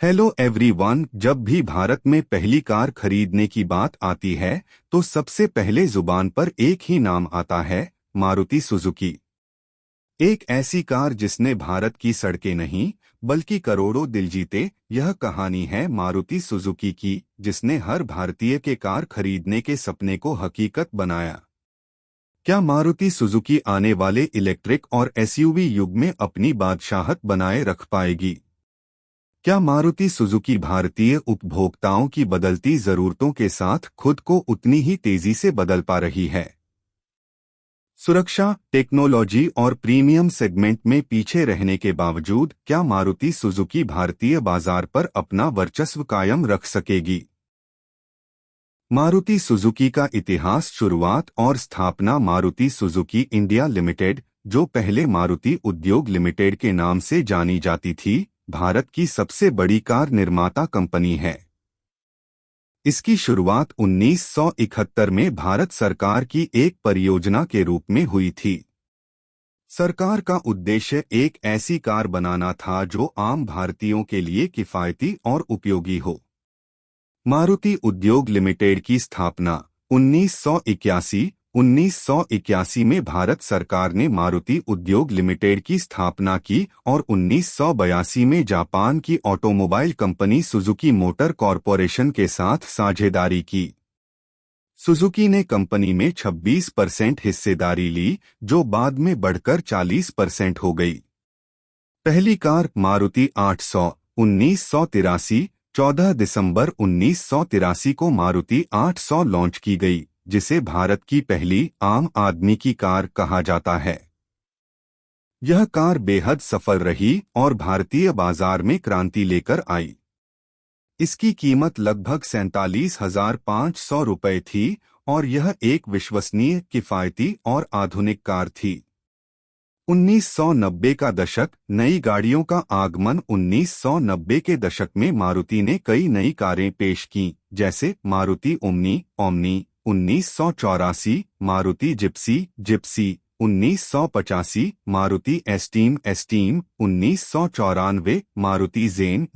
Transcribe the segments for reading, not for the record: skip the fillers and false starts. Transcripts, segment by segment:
Hello everyone. जब भी भारत में पहली कार खरीदने की बात आती है तो सबसे पहले जुबान पर एक ही नाम आता है, मारुति सुजुकी। एक ऐसी कार जिसने भारत की सड़कें नहीं बल्कि करोड़ों दिल जीते। यह कहानी है मारुति सुजुकी की, जिसने हर भारतीय के कार खरीदने के सपने को हकीकत बनाया। क्या मारुति सुजुकी आने वाले इलेक्ट्रिक और एसयूवी युग में अपनी बादशाहत बनाए रख पाएगी? क्या मारुति सुजुकी भारतीय उपभोक्ताओं की बदलती जरूरतों के साथ खुद को उतनी ही तेजी से बदल पा रही है? सुरक्षा, टेक्नोलॉजी और प्रीमियम सेगमेंट में पीछे रहने के बावजूद क्या मारुति सुजुकी भारतीय बाजार पर अपना वर्चस्व कायम रख सकेगी? मारुति सुजुकी का इतिहास, शुरुआत और स्थापना। मारुति सुजुकी इंडिया लिमिटेड, जो पहले मारुति उद्योग लिमिटेड के नाम से जानी जाती थी, भारत की सबसे बड़ी कार निर्माता कंपनी है। इसकी शुरुआत 1971 में भारत सरकार की एक परियोजना के रूप में हुई थी। सरकार का उद्देश्य एक ऐसी कार बनाना था जो आम भारतीयों के लिए किफायती और उपयोगी हो। मारुति उद्योग लिमिटेड की स्थापना 1981 में भारत सरकार ने मारुति उद्योग लिमिटेड की स्थापना की और 1982 में जापान की automobile company Suzuki motor corporation के साथ साझेदारी की। सुजुकी ने कंपनी में 26% हिस्सेदारी ली, जो बाद में बढ़कर 40% हो गई। पहली कार मारुति 800 1983, 14 दिसंबर 1983 को मारुति 800 लॉन्च की गई, जिसे भारत की पहली आम आदमी की कार कहा जाता है। यह कार बेहद सफल रही और भारतीय बाजार में क्रांति लेकर आई। इसकी कीमत लगभग 47,500 रुपये थी और यह एक विश्वसनीय, किफायती और आधुनिक कार थी। 1990 का दशक, नई गाड़ियों का आगमन। 1990 के दशक में मारुति ने कई नई कारें पेश कीं, जैसे Maruti Omni 1984, Maruti Gypsy 1985, Maruti Esteem 1994, Maruti Zen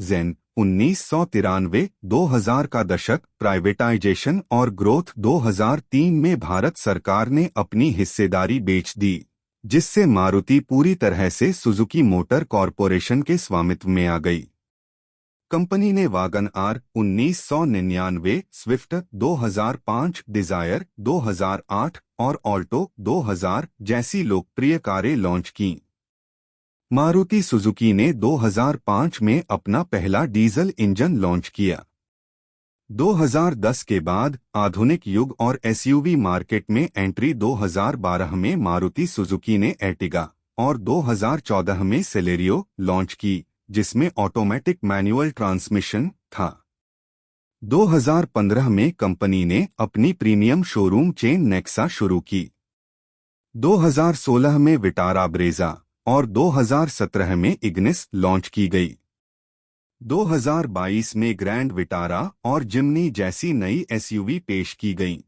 1993। 2000 का दशक, प्राइवेटाइजेशन और ग्रोथ। 2003 में भारत सरकार ने अपनी हिस्सेदारी बेच दी, जिससे मारुति पूरी तरह से सुजुकी मोटर कॉरपोरेशन के स्वामित्व में आ गई। कंपनी ने वैगन आर 1999, स्विफ्ट 2005, डिजायर 2008 और ऑल्टो 2000 जैसी लोकप्रिय कारें लॉन्च कीं। मारुति सुजुकी ने 2005 में अपना पहला डीजल इंजन लॉन्च किया। 2010 के बाद आधुनिक युग और एसयूवी मार्केट में एंट्री। 2012 में मारुति सुजुकी ने एर्टिगा और 2014 में सेलेरियो लॉन्च की, जिसमें ऑटोमेटिक मैनुअल ट्रांसमिशन था। 2015 में कंपनी ने अपनी प्रीमियम शोरूम चेन नेक्सा शुरू की। 2016 में विटारा ब्रेजा और 2017 में इग्निस लॉन्च की गई। 2022 में ग्रैंड विटारा और जिम्नी जैसी नई एसयूवी पेश की गईं।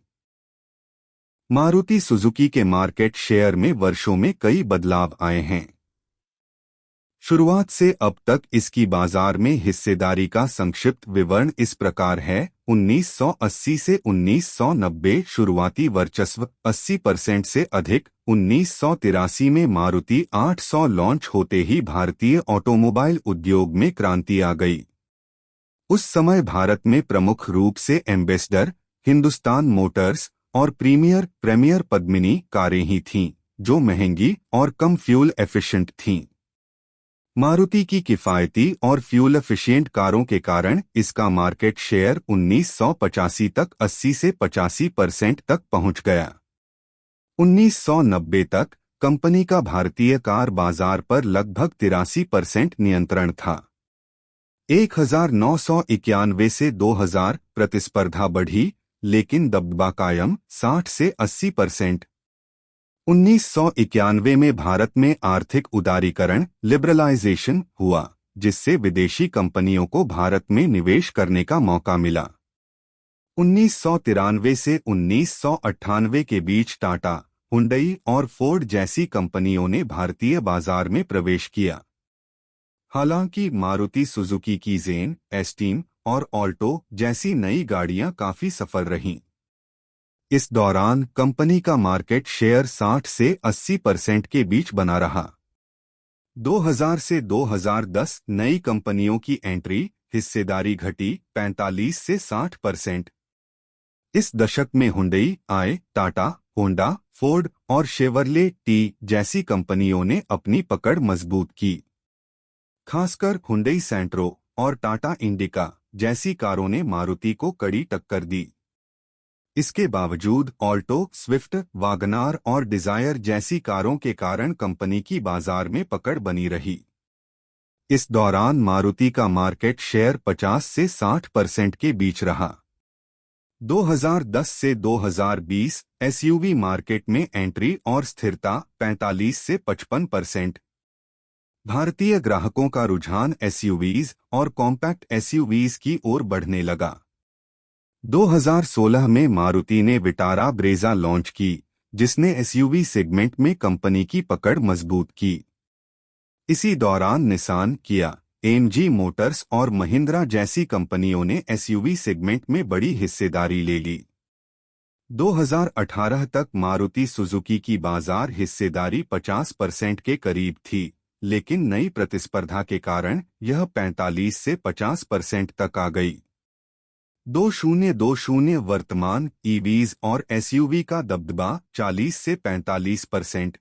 मारुति सुजुकी के मार्केट शेयर में वर्षों में कई बदलाव आए हैं। शुरुआत से अब तक इसकी बाजार में हिस्सेदारी का संक्षिप्त विवरण इस प्रकार है। 1980 से 1990 शुरुआती वर्चस्व 80% से अधिक। 1983 में मारुति 800 लॉन्च होते ही भारतीय ऑटोमोबाइल उद्योग में क्रांति आ गई। उस समय भारत में प्रमुख रूप से एम्बेसडर, हिंदुस्तान मोटर्स और प्रीमियर पद्मिनी कारें ही थीं, जो महंगी और कम फ्यूल एफिशिएंट थीं। मारुति की किफायती और फ्यूल एफिशिएंट कारों के कारण इसका मार्केट शेयर 1985 तक 80 से 85% तक पहुंच गया। 1990 तक कंपनी का भारतीय कार बाजार पर लगभग 83% नियंत्रण था। 1991 से 2000 प्रतिस्पर्धा बढ़ी, लेकिन दबदबा कायम 60 से 80%। 1991 में भारत में आर्थिक उदारीकरण, लिबरलाइजेशन हुआ, जिससे विदेशी कंपनियों को भारत में निवेश करने का मौका मिला। 1993 से 1998 के बीच टाटा, हुंडई और फोर्ड जैसी कंपनियों ने भारतीय बाजार में प्रवेश किया। हालांकि मारुति सुजुकी की ज़ेन, एस्टीम और ऑल्टो जैसी नई गाड़ियां काफी सफल रहीं। इस दौरान कंपनी का मार्केट शेयर 60 से 80% के बीच बना रहा। 2000 से 2010 नई कंपनियों की एंट्री, हिस्सेदारी घटी 45 से 60%। इस दशक में हुंडई, टाटा, होंडा, फोर्ड और शेवरले टी जैसी कंपनियों ने अपनी पकड़ मजबूत की। खासकर हुंडई सैंट्रो और टाटा इंडिका जैसी कारों ने मारुति को कड़ी टक्कर दी। इसके बावजूद ऑल्टो, स्विफ्ट, वागनार और डिजायर जैसी कारों के कारण कंपनी की बाजार में पकड़ बनी रही। इस दौरान मारुति का मार्केट शेयर 50 से 60% के बीच रहा। 2010 से 2020 एसयूवी मार्केट में एंट्री और स्थिरता 45 से 55%। भारतीय ग्राहकों का रुझान एसयूवीज और कॉम्पैक्ट एसयूवीज की ओर बढ़ने लगा। 2016 में मारुति ने विटारा ब्रेजा लॉन्च की, जिसने एसयूवी सेगमेंट में कंपनी की पकड़ मजबूत की। इसी दौरान निसान, किया, एमजी मोटर्स और महिंद्रा जैसी कंपनियों ने एसयूवी सेगमेंट में बड़ी हिस्सेदारी ले ली। 2018 तक मारुति सुजुकी की बाजार हिस्सेदारी 50% के करीब थी, लेकिन नई प्रतिस्पर्धा के कारण यह 45 से 50% तक आ गई। 2020 वर्तमान ईवीज और एसयूवी का दबदबा 40 से 45%।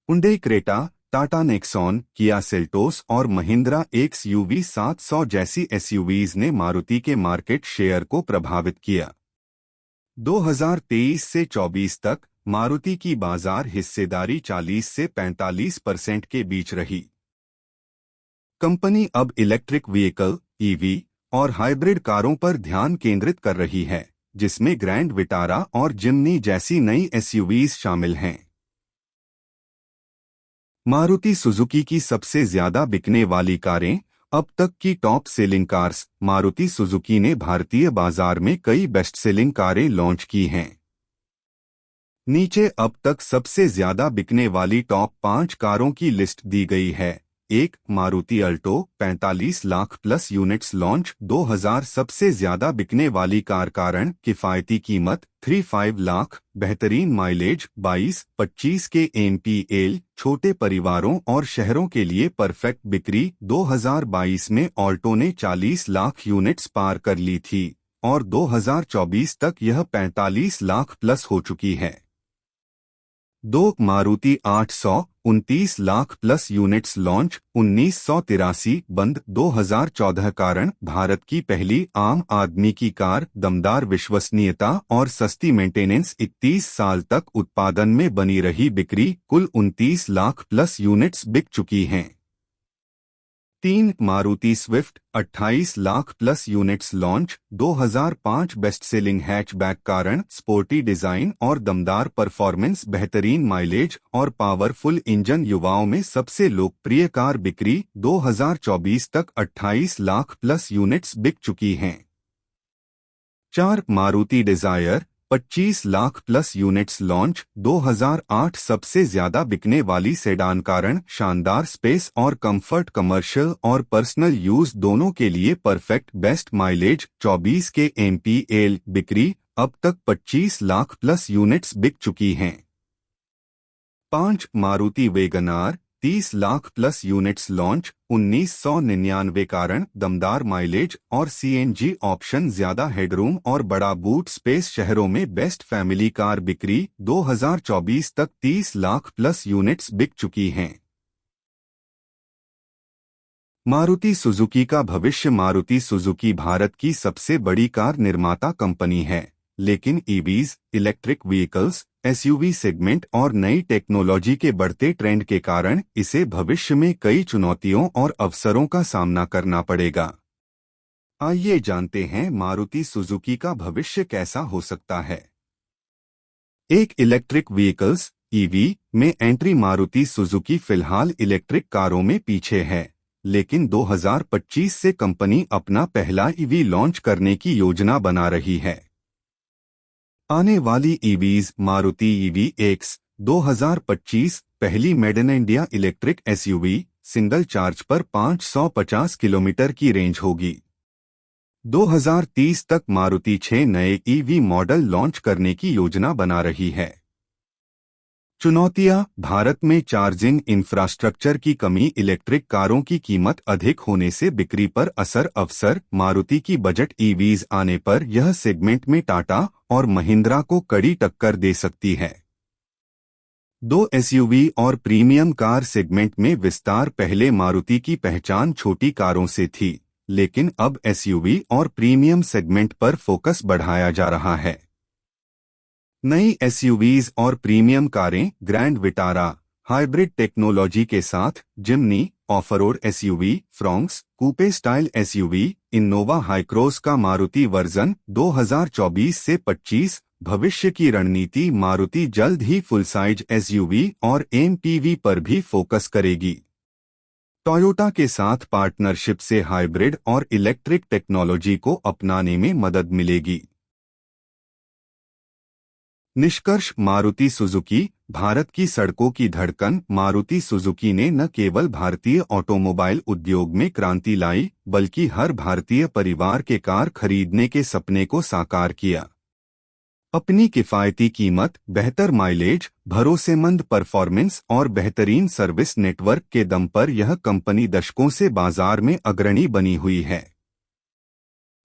Hyundai Creta, Tata Nexon, Kia Seltos और महिंद्रा एक्सयूवी 700 जैसी एसयूवीज ने मारुति के मार्केट शेयर को प्रभावित किया। 2023 से 24 तक मारुति की बाजार हिस्सेदारी 40 से 45% के बीच रही। कंपनी अब इलेक्ट्रिक व्हीकल, ईवी और हाइब्रिड कारों पर ध्यान केंद्रित कर रही है, जिसमें ग्रैंड विटारा और जिम्नी जैसी नई एसयूवीज शामिल हैं। मारुति सुजुकी की सबसे ज्यादा बिकने वाली कारें। अब तक की top selling cars. Maruti Suzuki ने भारतीय बाजार में कई बेस्ट सेलिंग कारें लॉन्च की हैं। नीचे अब तक सबसे ज्यादा बिकने वाली टॉप 5 कारों की लिस्ट दी गई है। 1. Maruti Alto 45 lakh plus units launch 2000 सबसे ज्यादा बिकने वाली कार कारण किफायती कीमत 35 लाख, बेहतरीन माइलेज 22-25 के एमपीएल, छोटे परिवारों और शहरों के लिए परफेक्ट बिक्री 2022 में ऑल्टो ने 40 लाख यूनिट्स पार कर ली थी और 2024 तक यह 45 लाख प्लस हो चुकी है। 2. Maruti 800 29 lakh plus units launch 1983 बंद 2014 कारण भारत की पहली आम आदमी की कार, दमदार विश्वसनीयता और सस्ती मेंटेनेंस 31 साल तक उत्पादन में बनी रही। बिक्री कुल 29 लाख प्लस यूनिट्स बिक चुकी हैं। 3. Maruti Swift 28 lakh plus units launch 2005 best selling hatchback कारण स्पोर्टी डिजाइन और दमदार परफॉर्मेंस, बेहतरीन माइलेज और पावरफुल इंजन युवाओं में सबसे लोकप्रिय कार। बिक्री 2024 तक 28 लाख प्लस यूनिट्स बिक चुकी हैं। 4. Maruti Dzire 25 lakh plus units launch 2008 सबसे ज्यादा बिकने वाली सेडान कारण शानदार स्पेस और कंफर्ट, कमर्शियल और पर्सनल यूज दोनों के लिए परफेक्ट, बेस्ट माइलेज 24 के एमपीएल। बिक्री अब तक 25 लाख प्लस यूनिट्स बिक चुकी हैं। 5. Maruti WagonR 30 lakh plus units launch 1999 कारण दमदार माइलेज और सीएनजी ऑप्शन, ज्यादा हेडरूम और बड़ा बूट स्पेस, शहरों में बेस्ट फैमिली कार। बिक्री 2024 तक 30 लाख प्लस यूनिट्स बिक चुकी हैं। मारुति सुजुकी का भविष्य। मारुति सुजुकी भारत की सबसे बड़ी कार निर्माता कंपनी है, लेकिन EVs, electric vehicles, SUV segment और नई टेक्नोलॉजी के बढ़ते ट्रेंड के कारण इसे भविष्य में कई चुनौतियों और अवसरों का सामना करना पड़ेगा। आइए जानते हैं मारुति सुजुकी का भविष्य कैसा हो सकता है। एक, इलेक्ट्रिक व्हीकल्स ईवी में एंट्री। मारुति सुजुकी फिलहाल इलेक्ट्रिक कारों में पीछे है, लेकिन 2025 से कंपनी अपना पहला ईवी लॉन्च करने की योजना बना रही है। आने वाली ईवीज। मारुति ईवी एक्स 2025 पहली made in India electric SUV, single charge पर 550 किलोमीटर की रेंज होगी। 2030 तक मारुति 6 नए ईवी मॉडल लॉन्च करने की योजना बना रही है। चुनौतियां: भारत में चार्जिंग इंफ्रास्ट्रक्चर की कमी, इलेक्ट्रिक कारों की कीमत अधिक होने से बिक्री पर असर। अवसर: मारुति की बजट ईवीज आने पर यह सेगमेंट में टाटा और महिंद्रा को कड़ी टक्कर दे सकती है। 2 एसयूवी और प्रीमियम कार सेगमेंट में विस्तार: पहले मारुति की पहचान छोटी कारों से थी, लेकिन अब एसयूवी और प्रीमियम सेगमेंट पर फोकस बढ़ाया जा रहा है। नई एसयूवीज और प्रीमियम कारें: ग्रैंड विटारा हाइब्रिड टेक्नोलॉजी के साथ, जिम्नी ऑफरोड एसयूवी, फ्रोंक्स कूपे स्टाइल एसयूवी, इन्नोवा हाईक्रॉस का मारुति वर्जन 2024 से 25। भविष्य की रणनीति: मारुति जल्द ही फुल साइज एसयूवी और एमपीवी पर भी फोकस करेगी। टोयोटा के साथ पार्टनरशिप से हाइब्रिड और इलेक्ट्रिक टेक्नोलॉजी को अपनाने में मदद मिलेगी। निष्कर्ष: मारुति सुजुकी, भारत की सड़कों की धड़कन। मारुति सुजुकी ने न केवल भारतीय ऑटोमोबाइल उद्योग में क्रांति लाई, बल्कि हर भारतीय परिवार के कार खरीदने के सपने को साकार किया। अपनी किफायती कीमत, बेहतर माइलेज, भरोसेमंद परफॉर्मेंस और बेहतरीन सर्विस नेटवर्क के दम पर यह कंपनी दशकों से बाजार में अग्रणी बनी हुई है।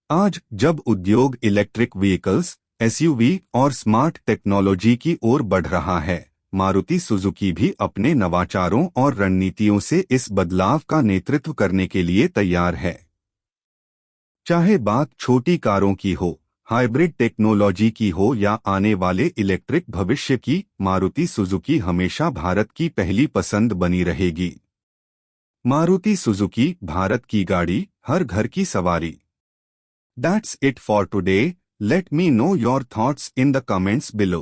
आज जब उद्योग इलेक्ट्रिक व्हीकल्स, एसयूवी और स्मार्ट टेक्नोलॉजी की ओर बढ़ रहा है, मारुति सुजुकी भी अपने नवाचारों और रणनीतियों से इस बदलाव का नेतृत्व करने के लिए तैयार है। चाहे बात छोटी कारों की हो, हाइब्रिड टेक्नोलॉजी की हो या आने वाले इलेक्ट्रिक भविष्य की, मारुति सुजुकी हमेशा भारत की पहली पसंद बनी रहेगी। मारुति सुजुकी, भारत की गाड़ी, हर घर की सवारी। That's it for today. Let me know your thoughts in the comments below.